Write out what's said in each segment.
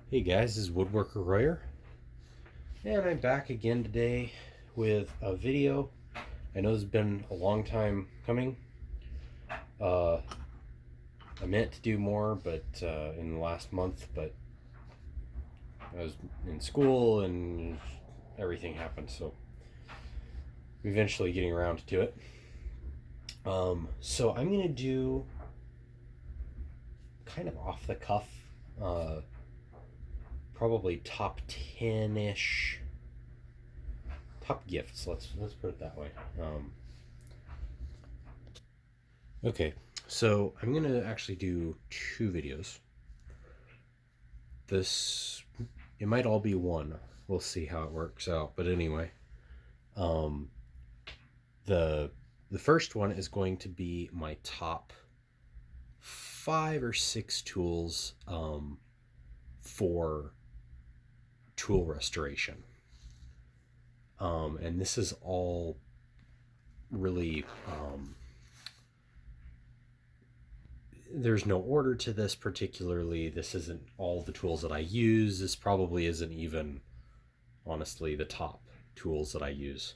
Hey guys, this is Woodworker Royer, and I'm back again today with a video. I know it's been a long time coming. I meant to do more, but in the last month, but I was in school and everything happened, so eventually getting around to it. So I'm gonna do kind of off the cuff, probably top 10-ish. Top gifts. Let's put it that way. Okay, so I'm gonna actually do two videos. This it might all be one. We'll see how it works out. But anyway, um, the first one is going to be my top 5 or 6 tools for tool restoration. And this is all really there's no order to this particularly. This isn't all the tools that I use. This probably isn't even, honestly, the top tools that I use.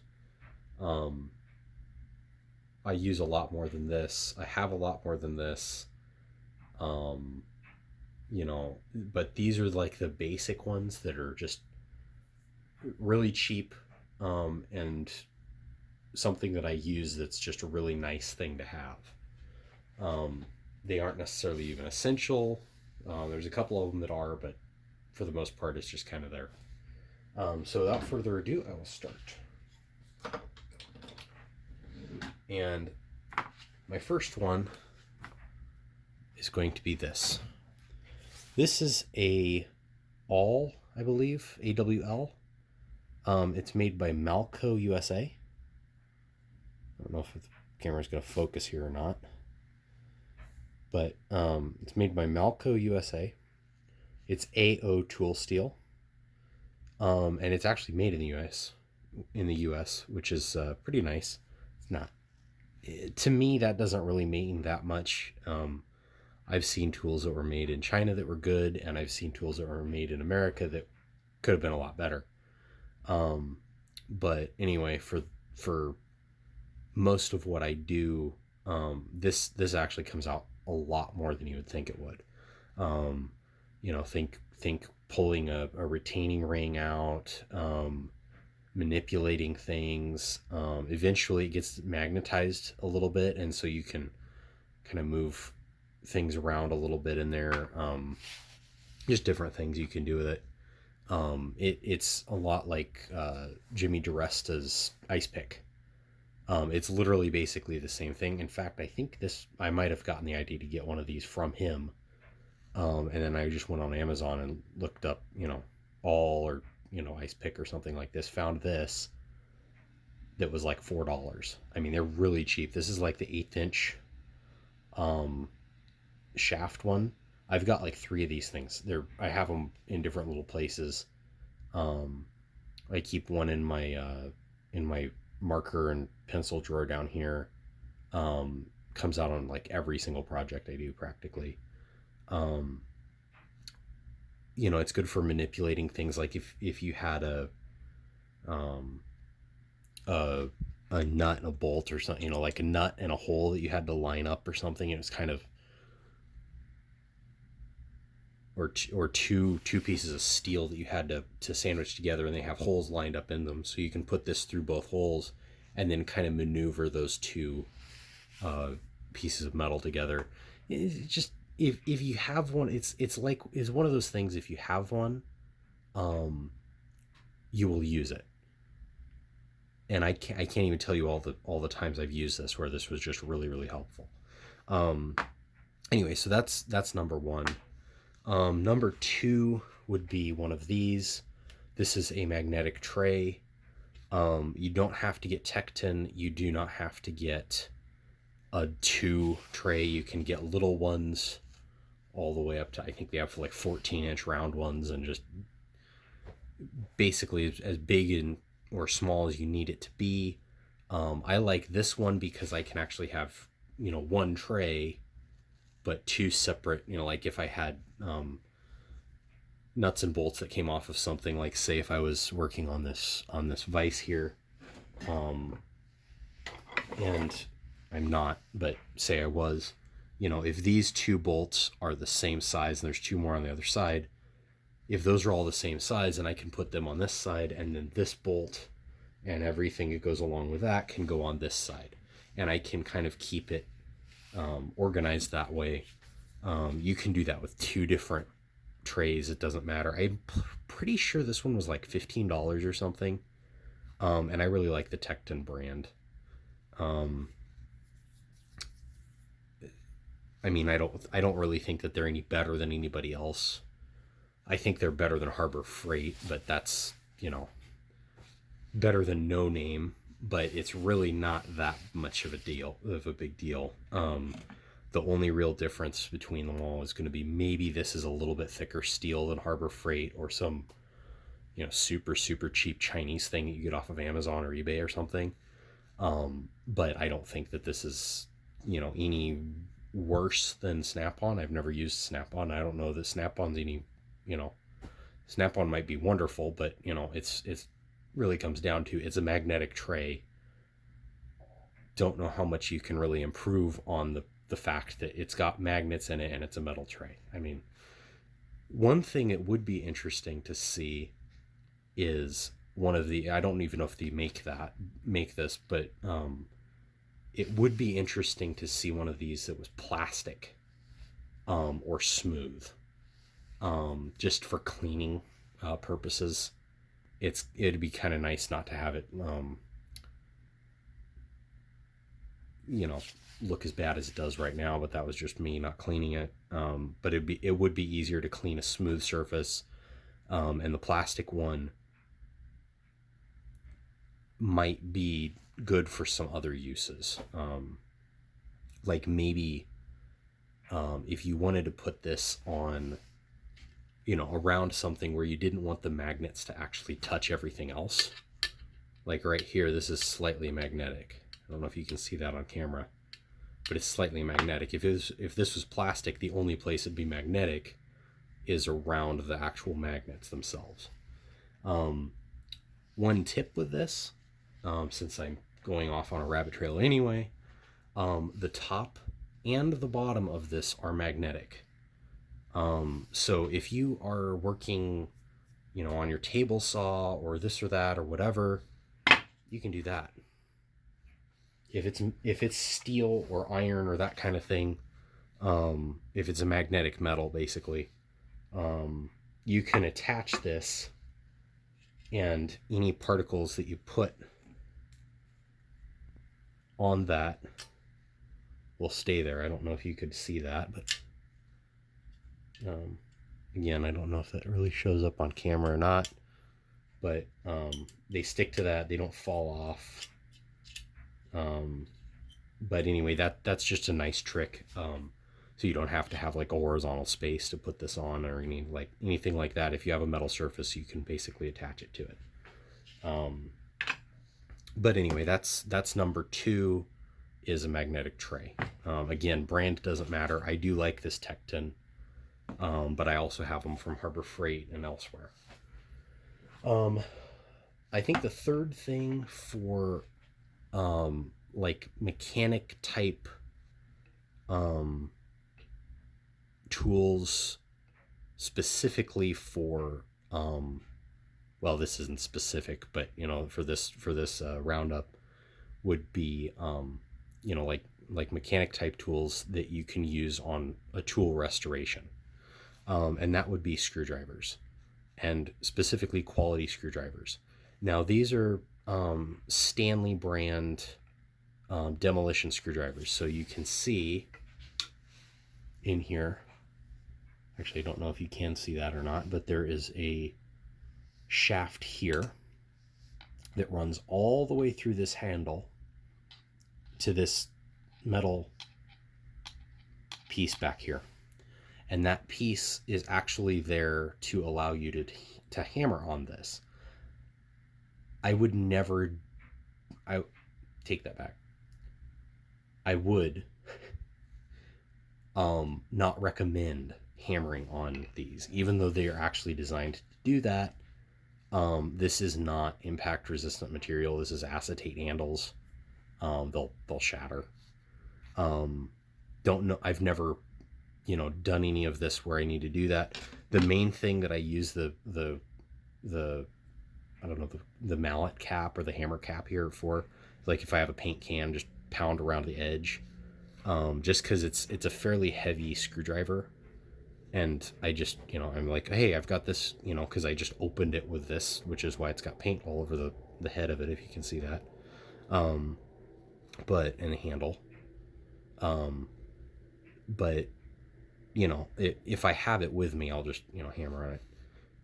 I use a lot more than this. I have a lot more than this. But these are like the basic ones that are just really cheap, and something that I use that's just a really nice thing to have. They aren't necessarily even essential. There's a couple of them that are, but for the most part, it's just kind of there. So without further ado, I will start. And my first one is going to be this. This is a awl, I believe, AWL. It's made by Malco USA. I don't know if the camera's going to focus here or not. But it's made by Malco USA. It's AO tool steel. And it's actually made in the US, which is pretty nice. It's not. To me, that doesn't really mean that much. I've seen tools that were made in China that were good, and I've seen tools that were made in America that could have been a lot better. But anyway, for most of what I do, this actually comes out a lot more than you would think it would. Think pulling a retaining ring out, manipulating things. Eventually it gets magnetized a little bit, and so you can kind of move things around a little bit in there. Just different things you can do with it. It's a lot like Jimmy DiResta's ice pick. It's literally basically the same thing. In fact, I think I might have gotten the idea to get one of these from him. And then I just went on Amazon and looked up, awl or, ice pick or something like this, found this that was like $4. I mean, they're really cheap. This is like the 1/8 inch shaft one. I've got like 3 of these things. I have them in different little places. I keep one in my marker and pencil drawer down here. Comes out on like every single project I do practically. It's good for manipulating things, like if you had a nut and a bolt or something, like a nut and a hole that you had to line up or something. It was kind of, or two pieces of steel that you had to sandwich together, and they have holes lined up in them, so you can put this through both holes and then kind of maneuver those two pieces of metal together. It's just, if you have one, it's one of those things. If you have one, you will use it. And I can't even tell you all the times I've used this where this was just really, really helpful. Anyway, so that's number one. Number 2 would be one of these. This is a magnetic tray. You don't have to get Tecton. You do not have to get a 2 tray. You can get little ones all the way up to, I think they have like 14-inch round ones, and just basically as big or small as you need it to be. I like this one because I can actually have, 1 tray, but 2 separate, like if I had nuts and bolts that came off of something, like say if I was working on this vise here, and I'm not, but say I was, you know, if these two bolts are the same size and there's two more on the other side, if those are all the same size, then I can put them on this side, and then this bolt and everything that goes along with that can go on this side, and I can kind of keep it organized that way. You can do that with two different trays. It doesn't matter. I'm pretty sure this one was like $15 or something, and I really like the Tecton brand. I mean, I don't really think that they're any better than anybody else. I think they're better than Harbor Freight, but that's, you know, better than No Name, but it's really not that much of a big deal. The only real difference between them all is going to be maybe this is a little bit thicker steel than Harbor Freight, or some, you know, super cheap Chinese thing that you get off of Amazon or eBay or something. But I don't think that this is, you know, any worse than Snap-on. I've never used Snap-on. I don't know that Snap-on's any, you know, Snap-on might be wonderful, but, you know, it's really comes down to, it's a magnetic tray. Don't know how much you can really improve on the fact that it's got magnets in it and it's a metal tray. I mean, one thing it would be interesting to see is one of the, I don't even know if they make this, but it would be interesting to see one of these that was plastic, or smooth, just for cleaning purposes. It'd be kind of nice not to have it, you know, look as bad as it does right now, but that was just me not cleaning it. But it would be easier to clean a smooth surface, and the plastic one might be good for some other uses. Like maybe if you wanted to put this on, you know, around something where you didn't want the magnets to actually touch everything else. Like right here, this is slightly magnetic. I don't know if you can see that on camera, but it's slightly magnetic. If this was plastic, the only place it'd be magnetic is around the actual magnets themselves. One tip with this, since I'm going off on a rabbit trail anyway, the top and the bottom of this are magnetic. So if you are working, you know, on your table saw or this or that or whatever, you can do that. If it's steel or iron or that kind of thing, if it's a magnetic metal, basically, you can attach this, and any particles that you put on that will stay there. I don't know if you could see that, but again, I don't know if that really shows up on camera or not, but they stick to that. They don't fall off. But anyway, that's just a nice trick. So you don't have to have like a horizontal space to put this on, or anything like that. If you have a metal surface, you can basically attach it to it. But anyway, that's number 2, is a magnetic tray. Again, brand doesn't matter. I do like this Tecton, but I also have them from Harbor Freight and elsewhere. I think the third thing for like mechanic type tools, specifically for well, this isn't specific, but you know, for this roundup, would be you know, like mechanic type tools that you can use on a tool restoration, and that would be screwdrivers, and specifically quality screwdrivers. Now these are Stanley brand demolition screwdrivers. So you can see in here, actually I don't know if you can see that or not, but there is a shaft here that runs all the way through this handle to this metal piece back here, and that piece is actually there to allow you to hammer on this. I take that back. I would not recommend hammering on these, even though they are actually designed to do that. This is not impact resistant material. This is acetate handles. They'll shatter. Don't know. I've never, done any of this where I need to do that. The main thing that I use the I don't know, the mallet cap or the hammer cap here for, like if I have a paint can, just pound around the edge. Just because it's a fairly heavy screwdriver, and I just, I'm like, hey, I've got this, because I just opened it with this, which is why it's got paint all over the head of it, if you can see that. But and the handle. But if I have it with me, I'll just hammer on it.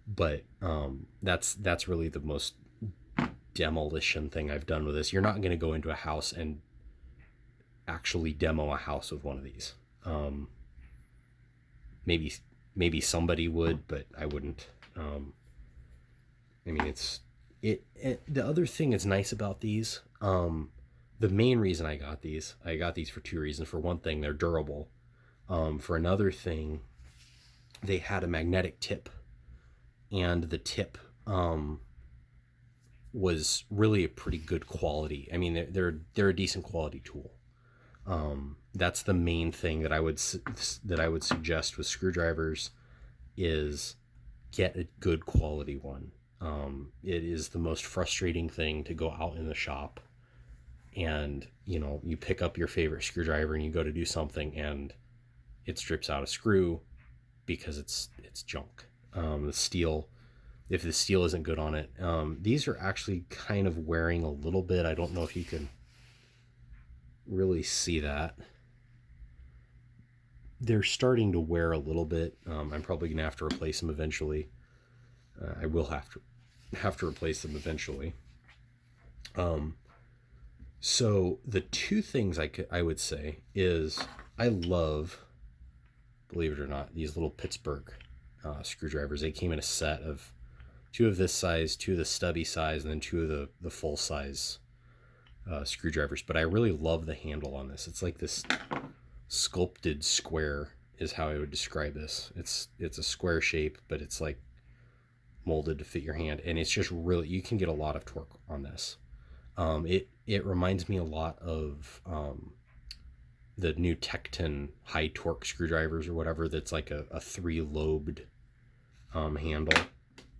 But that's really the most demolition thing I've done with this. You're not going to go into a house and actually demo a house with one of these. Maybe somebody would, but I wouldn't. I mean, the other thing that's nice about these, the main reason I got these for two reasons. For one thing, they're durable. For another thing, they had a magnetic tip, and the tip was really a pretty good quality. I mean, they're a decent quality tool. That's the main thing that I would suggest with screwdrivers, is get a good quality one. It is the most frustrating thing to go out in the shop and you pick up your favorite screwdriver and you go to do something and it strips out a screw because it's junk. The steel, if the steel isn't good on it, these are actually kind of wearing a little bit. I don't know if you can really see that. They're starting to wear a little bit. I'm probably gonna have to replace them eventually. I will have to replace them eventually. So the two things I would say is, I love, believe it or not, these little Pittsburgh screwdrivers. They came in a set of 2 of this size, 2 of the stubby size, and then 2 of the full size screwdrivers. But I really love the handle on this. It's like this sculpted square is how I would describe this. It's a square shape, but it's like molded to fit your hand, and it's just really, you can get a lot of torque on this. It reminds me a lot of the new Tecton high torque screwdrivers or whatever, that's like a 3-lobed handle.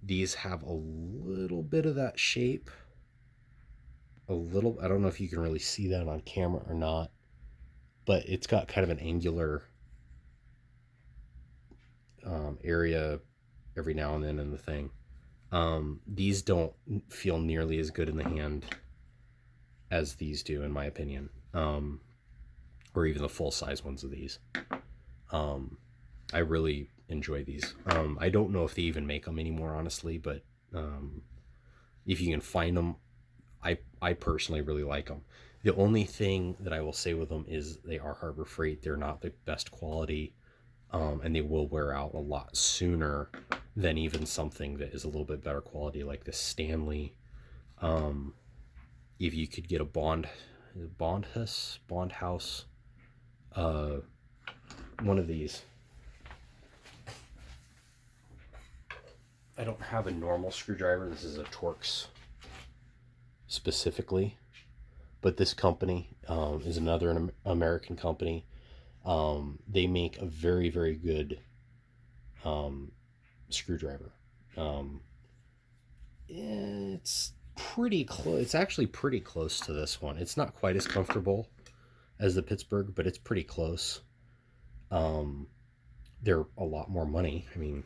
These have a little bit of that shape. I don't know if you can really see that on camera or not, but it's got kind of an angular area every now and then in the thing. These don't feel nearly as good in the hand as these do, in my opinion, or even the full size ones of these. I really enjoy these. I don't know if they even make them anymore, honestly, but if you can find them, I personally really like them. The only thing that I will say with them is they are Harbor Freight. They're not the best quality, and they will wear out a lot sooner than even something that is a little bit better quality, like the Stanley. If you could get a Bond House, one of these. I don't have a normal screwdriver. This is a Torx specifically, but this company is another American company. They make a very, very good screwdriver. It's pretty close. It's actually pretty close to this one. It's not quite as comfortable as the Pittsburgh, but it's pretty close. They're a lot more money. I mean,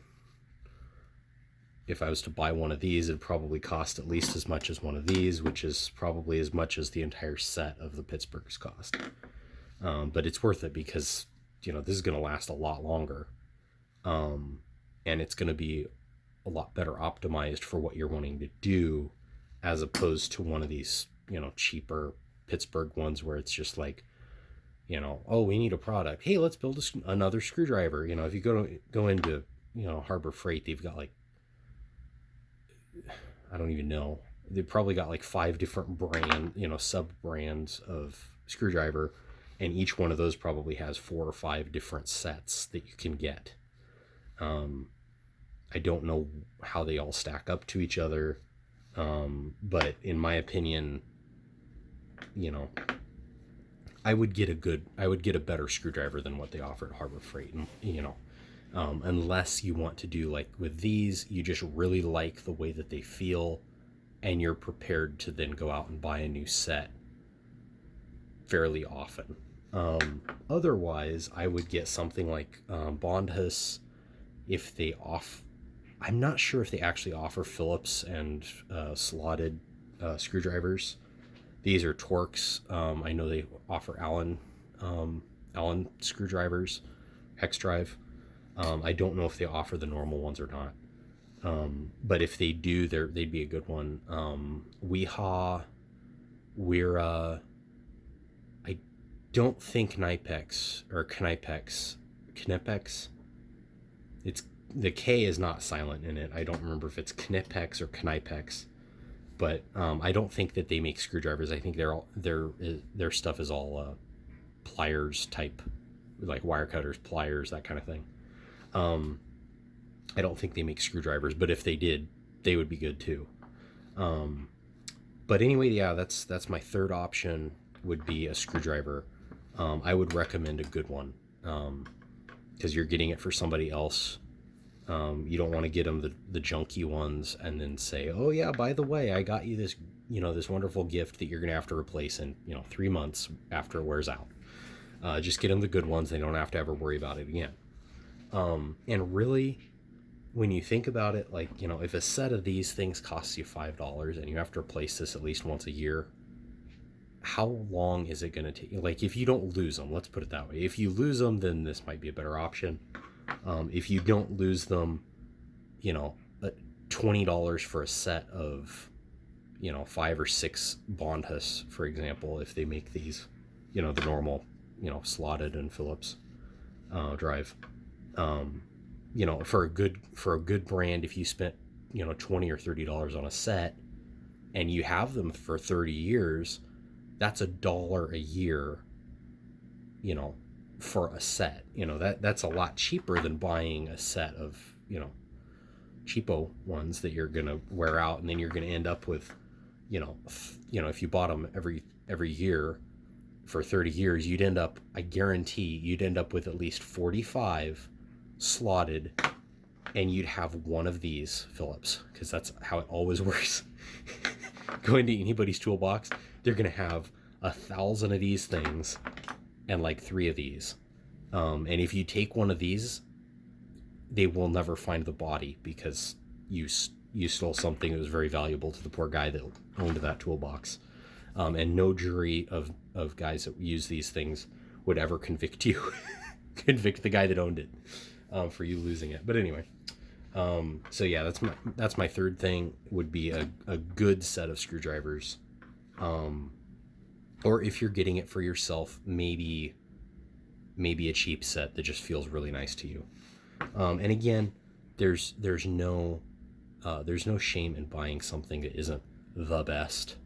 if I was to buy one of these, it'd probably cost at least as much as one of these, which is probably as much as the entire set of the Pittsburghs cost. But it's worth it because, this is going to last a lot longer. And it's going to be a lot better optimized for what you're wanting to do, as opposed to one of these, cheaper Pittsburgh ones where it's just like, oh, we need a product. Hey, let's build another screwdriver. If you go into, Harbor Freight, they've got like, I don't even know. They've probably got like 5 different sub brands of screwdriver, and each one of those probably has 4 or 5 different sets that you can get. I don't know how they all stack up to each other, but in my opinion, you know, I would get a better screwdriver than what they offer at Harbor Freight, and unless you want to do like with these, you just really like the way that they feel, and you're prepared to then go out and buy a new set fairly often. Otherwise, I would get something like Bondhus. If they I'm not sure if they actually offer Phillips and slotted screwdrivers. These are Torx. I know they offer Allen screwdrivers, hex drive. I don't know if they offer the normal ones or not. But if they do, they'd be a good one. Weha, Wera. I don't think Knipex or Knipex. It's the K is not silent in it. I don't remember if it's Knipex or Knipex, but I don't think that they make screwdrivers. I think their stuff is all pliers type, like wire cutters, pliers, that kind of thing. I don't think they make screwdrivers, but if they did, they would be good too. But anyway, yeah, that's my third option, would be a screwdriver. I would recommend a good one, because you're getting it for somebody else. You don't want to get them the junky ones and then say, oh yeah, by the way, I got you this, this wonderful gift that you're going to have to replace in, 3 months after it wears out. Just get them the good ones. They don't have to ever worry about it again. And really, when you think about it, like, if a set of these things costs you $5 and you have to replace this at least once a year, how long is it going to take? Like, if you don't lose them, let's put it that way. If you lose them, then this might be a better option. If you don't lose them, $20 for a set of, 5 or 6 Bondhus, for example, if they make these, the normal, slotted and Phillips drive. For a good brand, if you spent, $20 or $30 on a set and you have them for 30 years, that's $1 a year, for a set. That's a lot cheaper than buying a set of, cheapo ones that you're going to wear out, and then you're going to end up with, if you bought them every year for 30 years, I guarantee you'd end up with at least 45 slotted, and you'd have one of these Phillips, because that's how it always works. Go into anybody's toolbox, they're going to have 1,000 of these things and like 3 of these. And if you take one of these, they will never find the body, because you stole something that was very valuable to the poor guy that owned that toolbox. And no jury of guys that use these things would ever convict you, convict the guy that owned it, for you losing it. But anyway, so yeah, that's my third thing, would be a good set of screwdrivers. Or if you're getting it for yourself, maybe a cheap set that just feels really nice to you. And again, there's no shame in buying something that isn't the best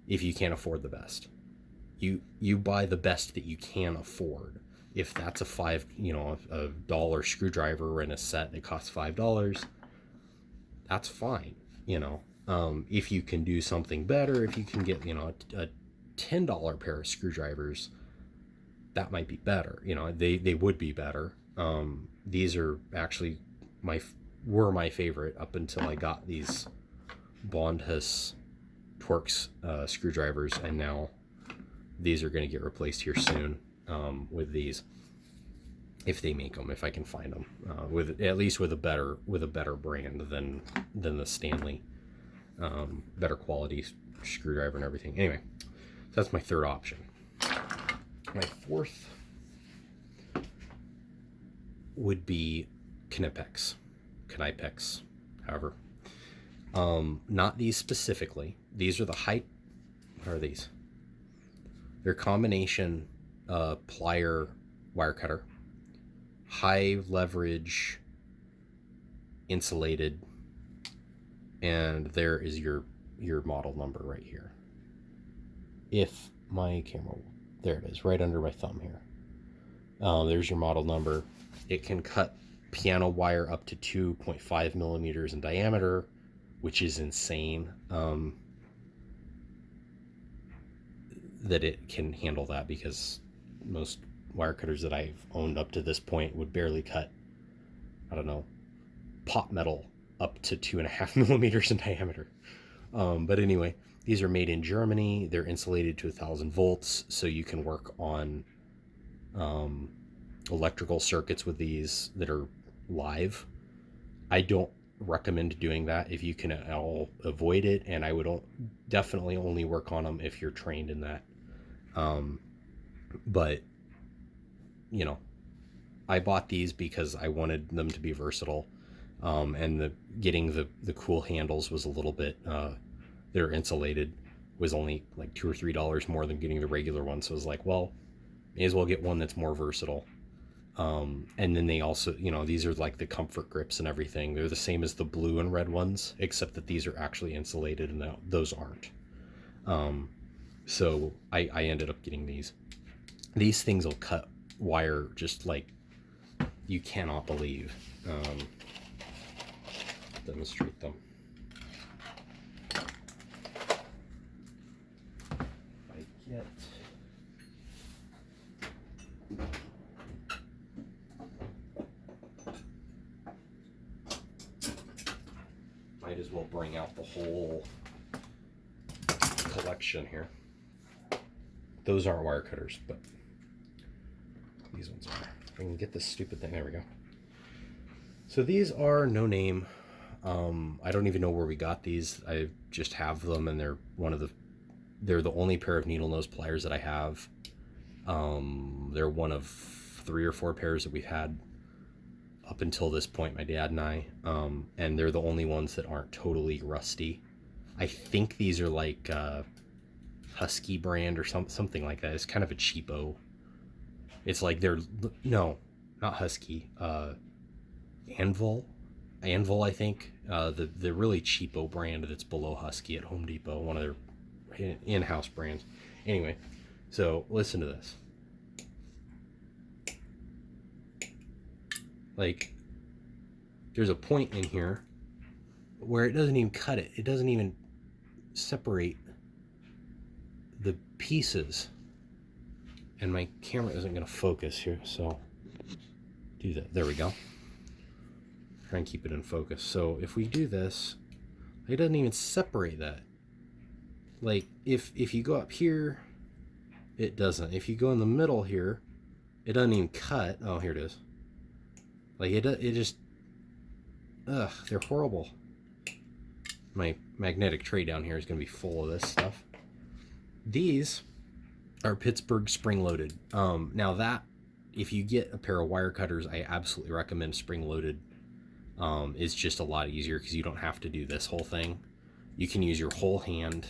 if you can't afford the best. You buy the best that you can afford. If that's a $5 screwdriver in a set that costs $5, that's fine. If you can do something better, if you can get a $10 pair of screwdrivers, that might be better. They would be better. These are actually were my favorite up until I got these Bondhus Torx screwdrivers, and now these are going to get replaced here soon, with these, if they make them, if I can find them, with a better brand than the Stanley, better quality screwdriver and everything. Anyway, so that's my third option. My fourth would be Knipex, however. Not these specifically. These are the what are these? They're combination plier wire cutter, high leverage, insulated, and there is your model number right here. If my camera, there it is, right under my thumb here. There's your model number. It can cut piano wire up to 2.5 millimeters in diameter, which is insane. That it can handle that, because most wire cutters that I've owned up to this point would barely cut, I don't know, pot metal up to 2.5 millimeters in diameter. But anyway, these are made in Germany. They're insulated to 1,000 volts, so you can work on electrical circuits with these that are live. I don't recommend doing that if you can at all avoid it, and I would definitely only work on them if you're trained in that. But you know, I bought these because I wanted them to be versatile, and getting the cool handles was a little bit, they're insulated, was only like $2 or $3 more than getting the regular one. So I was like, well, may as well get one that's more versatile. And then they also, you know, these are like the comfort grips and everything. They're the same as the blue and red ones, except that these are actually insulated and those aren't. So I ended up getting these. These things will cut wire just like you cannot believe. Demonstrate them. I get... Might as well bring out the whole collection here. Those aren't wire cutters, but these ones are. I can get this stupid thing. There we go. So these are no name. I don't even know where we got these. I just have them, and they're they're the only pair of needle nose pliers that I have. They're one of 3 or 4 pairs that we've had up until this point, my dad and I. And they're the only ones that aren't totally rusty. I think these are like Husky brand or something like that. It's kind of a cheapo. It's like no, not Husky. Anvil, I think. The really cheapo brand that's below Husky at Home Depot, one of their in-house brands. Anyway, so listen to this. Like, there's a point in here where it doesn't even cut it. It doesn't even separate the pieces. And my camera isn't going to focus here, so do that. There we go. Try and keep it in focus. So if we do this, it doesn't even separate that. Like, if you go up here, it doesn't. If you go in the middle here, it doesn't even cut. Oh, here it is. Like, it just, ugh, they're horrible. My magnetic tray down here is going to be full of this stuff. These are Pittsburgh spring-loaded. Now that, if you get a pair of wire cutters, I absolutely recommend spring-loaded. It's just a lot easier because you don't have to do this whole thing. You can use your whole hand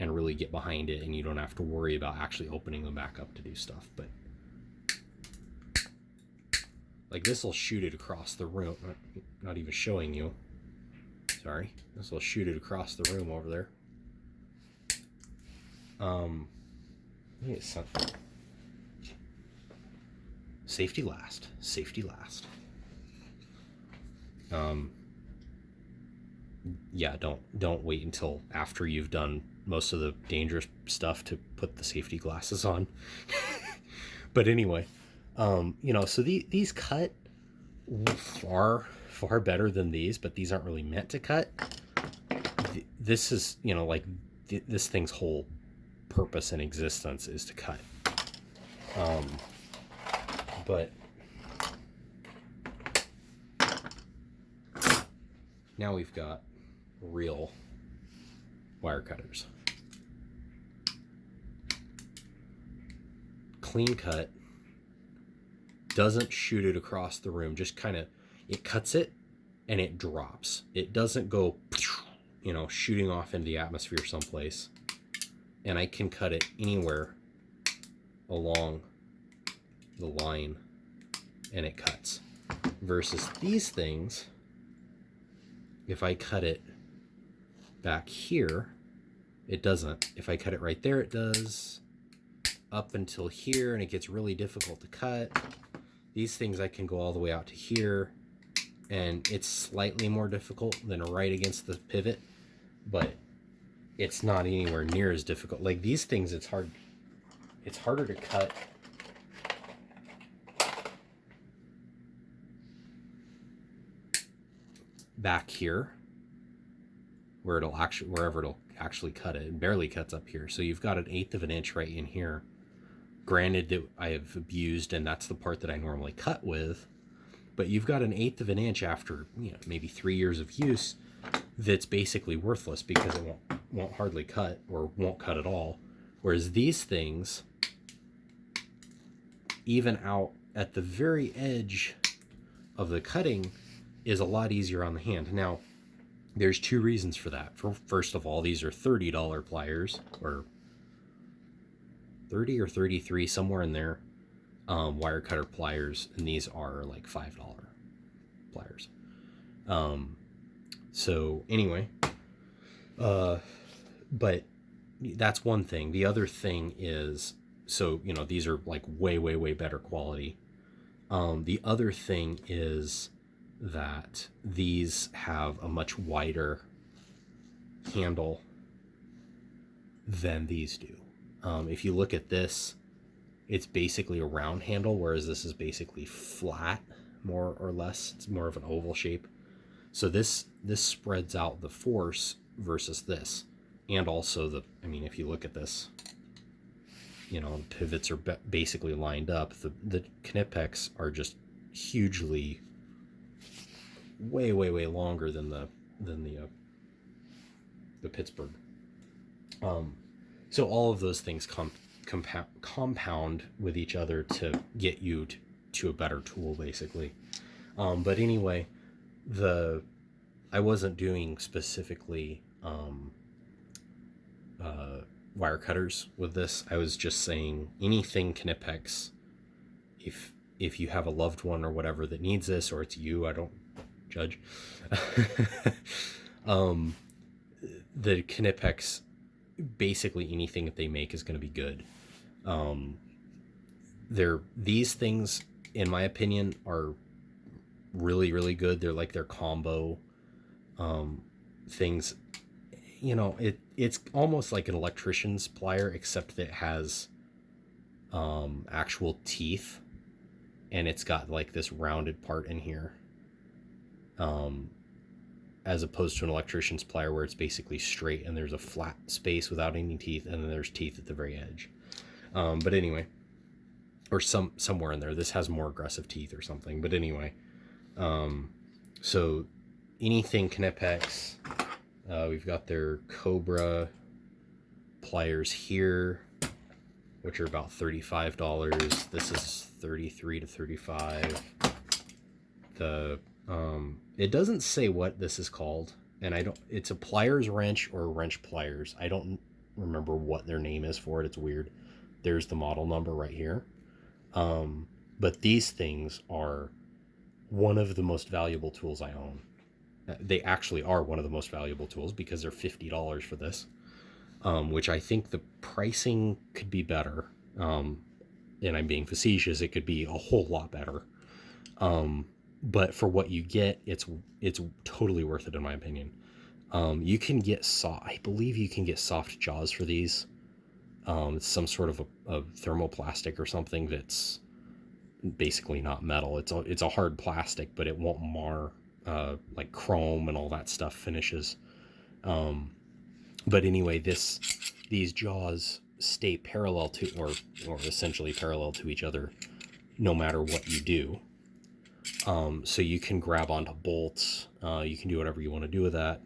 and really get behind it, and you don't have to worry about actually opening them back up to do stuff. But like, this will shoot it across the room. Not even showing you. Sorry. This will shoot it across the room over there. It's something. Safety last. Safety last. Yeah, don't wait until after you've done most of the dangerous stuff to put the safety glasses on. But anyway, you know, so these cut far better than these, but these aren't really meant to cut. This is, you know, like this thing's whole purpose and existence is to cut. But now we've got real wire cutters. Clean cut, doesn't shoot it across the room, just kind of, it cuts it and it drops. It doesn't go, you know, shooting off into the atmosphere someplace. And I can cut it anywhere along the line and it cuts. Versus these things, if I cut it back here, it doesn't. If I cut it right there, it does. Up until here, and it gets really difficult to cut. These things I can go all the way out to here, and it's slightly more difficult than right against the pivot, but it's not anywhere near as difficult. Like these things, it's harder to cut back here wherever it'll actually cut it. It barely cuts up here. So you've got 1/8 of an inch right in here. Granted that I have abused, and that's the part that I normally cut with, but you've got 1/8 of an inch after, you know, maybe 3 years of use that's basically worthless because it won't hardly cut or won't cut at all. Whereas these things, even out at the very edge of the cutting, is a lot easier on the hand. Now, there's 2 reasons for that. First of all, these are $30 pliers, or 30 or 33, somewhere in there, wire cutter pliers, and these are like $5 pliers. So anyway, but that's one thing. The other thing is, so, you know, these are like way better quality. The other thing is that these have a much wider handle than these do. If you look at this, it's basically a round handle, whereas this is basically flat, more or less. It's more of an oval shape. So this spreads out the force versus this. And also if you look at this, you know, pivots are basically lined up. The Knipex are just hugely, way longer than the Pittsburgh. So all of those things compound with each other to get you to a better tool, basically. But anyway, I wasn't doing specifically wire cutters with this. I was just saying anything Knipex. If you have a loved one or whatever that needs this, or it's you, I don't judge. The Knipex, basically anything that they make is going to be good. These things, in my opinion, are really good. They're like their combo things. You know, it's almost like an electrician's plier, except that it has actual teeth, and it's got like this rounded part in here, as opposed to an electrician's plier where it's basically straight and there's a flat space without any teeth, and then there's teeth at the very edge. But anyway, or somewhere in there, this has more aggressive teeth or something. But anyway, so anything Knipex, we've got their Cobra Pliers here, which are about $35. This is $33 to $35. It doesn't say what this is called, and it's a pliers wrench or wrench pliers. I don't remember what their name is for it. It's weird. There's the model number right here. But these things are one of the most valuable tools I own. They actually are one of the most valuable tools because they're $50 for this, which I think the pricing could be better. And I'm being facetious. It could be a whole lot better. But for what you get, it's totally worth it, in my opinion. You can get I believe you can get soft jaws for these. It's some sort of a thermoplastic or something that's basically not metal. It's a hard plastic, but it won't mar like chrome and all that stuff finishes. But anyway, these jaws stay parallel to, or essentially parallel to each other, no matter what you do. So you can grab onto bolts. You can do whatever you want to do with that.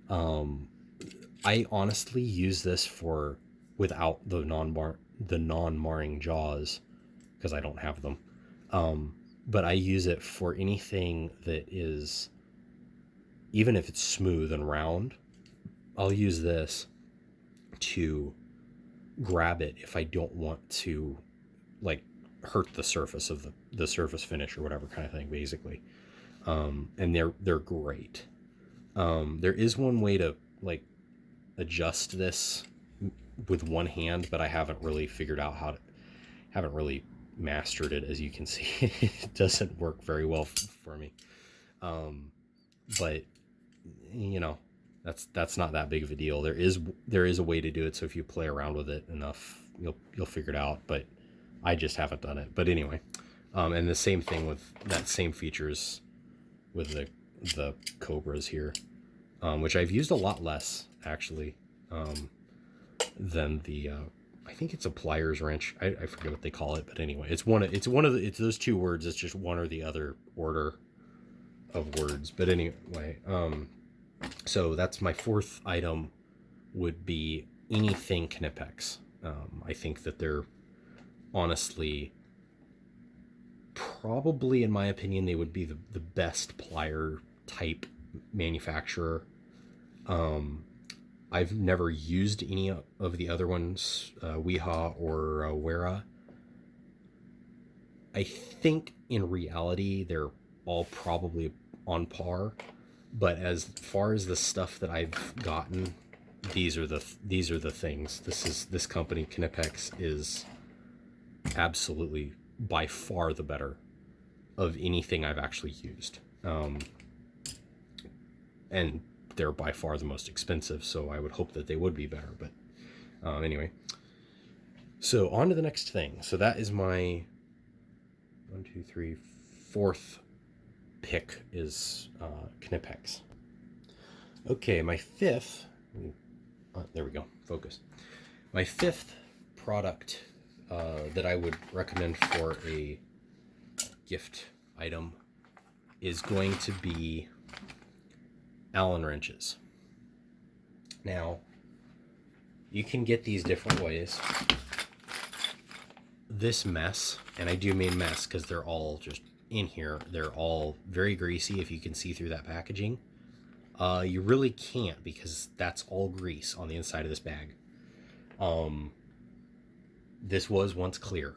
I honestly use this without the non-marring jaws, because I don't have them. But I use it for anything that is, even if it's smooth and round, I'll use this to grab it if I don't want to like hurt the surface of the surface finish or whatever kind of thing, basically. And they're great. There is one way to like adjust this with one hand, but I haven't really figured out haven't really mastered it, as you can see. It doesn't work very well for me. But you know, that's not that big of a deal. There is a way to do it, so if you play around with it enough, you'll figure it out, but I just haven't done it. But anyway, and the same thing with that same features with the Cobras here, which I've used a lot less actually than the I think it's a pliers wrench. I forget what they call it, but anyway, it's those two words. It's just one or the other order of words. But anyway, so that's my fourth item, would be anything Knipex. I think that they're honestly, probably in my opinion, they would be the best plier type manufacturer. I've never used any of the other ones, Weha or Wera. I think in reality they're all probably on par, but as far as the stuff that I've gotten, these are the things. This company Knipex is absolutely by far the better of anything I've actually used, and they're by far the most expensive, so I would hope that they would be better. But anyway, so on to the next thing. So that is my 1, 2, 3, 4th pick is Knipex. Okay, my 5th, there we go, focus. My 5th product that I would recommend for a gift item is going to be Allen wrenches. Now, you can get these different ways. This mess, and I do mean mess because they're all just in here, they're all very greasy. If you can see through that packaging, you really can't, because that's all grease on the inside of this bag. This was once clear.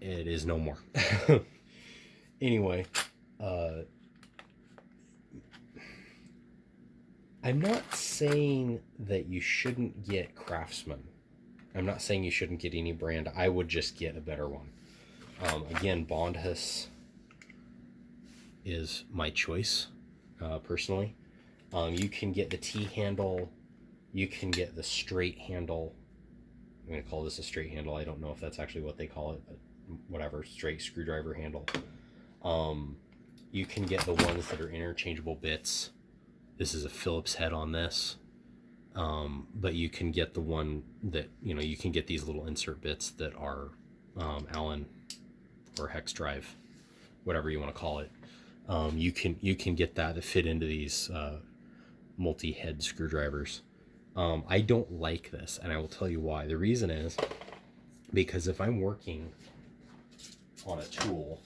It is no more. Anyway, I'm not saying that you shouldn't get Craftsman. I'm not saying you shouldn't get any brand. I would just get a better one. Again, Bondhus is my choice, personally. You can get the T-handle. You can get the straight handle. I'm going to call this a straight handle. I don't know if that's actually what they call it, but whatever, straight screwdriver handle. You can get the ones that are interchangeable bits. This is a Phillips head on this. But you can get the one that, you can get these little insert bits that are Allen or hex drive, whatever you want to call it. You can get that to fit into these multi-head screwdrivers. I don't like this, and I will tell you why. The reason is because if I'm working on a tool